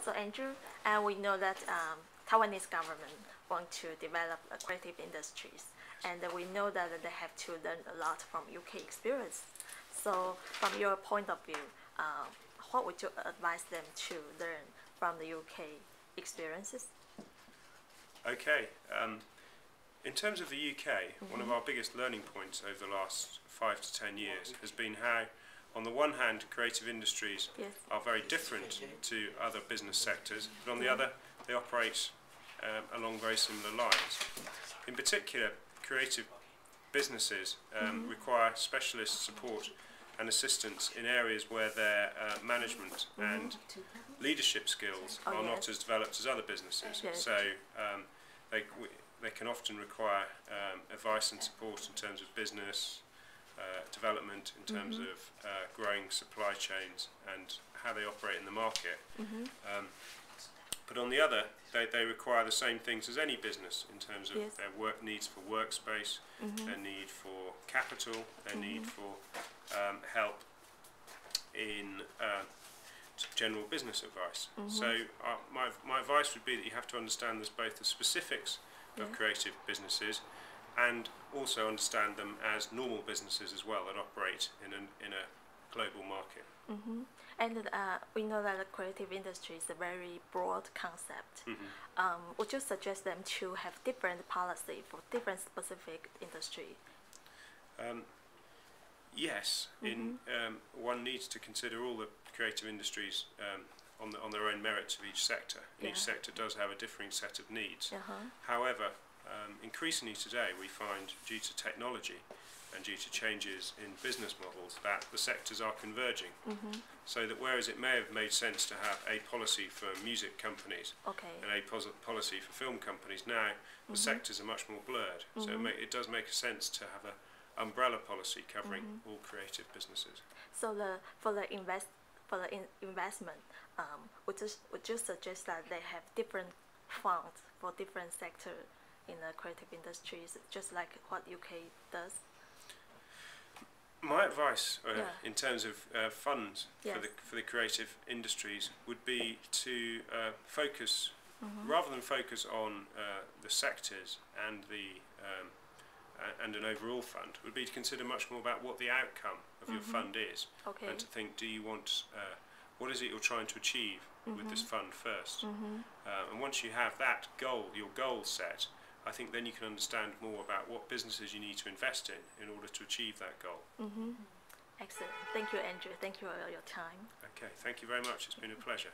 So Andrew, we know that Taiwanese government want to develop creative industries, and we know that they have to learn a lot from UK experience. So from your point of view, what would you advise them to learn from the UK experiences? Okay. In terms of the UK, one of our biggest learning points over the last 5 to 10 years has been how, on the one hand, creative industries are very different to other business sectors, but on the other, they operate along very similar lines. In particular, creative businesses require specialist support and assistance in areas where their management and leadership skills are not as developed as other businesses. So they can often require advice and support in terms of business development, in terms of growing supply chains and how they operate in the market. But on the other, they require the same things as any business in terms of their work needs for workspace, their need for capital, their need for help in general business advice. So my advice would be that you have to understand there's both the specifics of creative businesses and also understand them as normal businesses as well that operate in a global market. And we know that the creative industry is a very broad concept. Would you suggest them to have different policy for different specific industry? Yes, one needs to consider all the creative industries on their own merits of each sector. Each sector does have a differing set of needs. However, increasingly today we find, due to technology and due to changes in business models, that the sectors are converging. So that whereas it may have made sense to have a policy for music companies and a policy for film companies, now the sectors are much more blurred. So it does make sense to have an umbrella policy covering all creative businesses. So for the investment, would you suggest that they have different funds for different sectors in the creative industries, just like what UK does? My advice in terms of funds for the creative industries would be to focus, rather than focus on the sectors and and an overall fund, would be to consider much more about what the outcome of your fund is, and to think, do you want, what is it you're trying to achieve with this fund first? And once you have that goal, your goal set, I think then you can understand more about what businesses you need to invest in order to achieve that goal. Excellent. Thank you, Andrew. Thank you for your time. Okay, thank you very much. It's been a pleasure.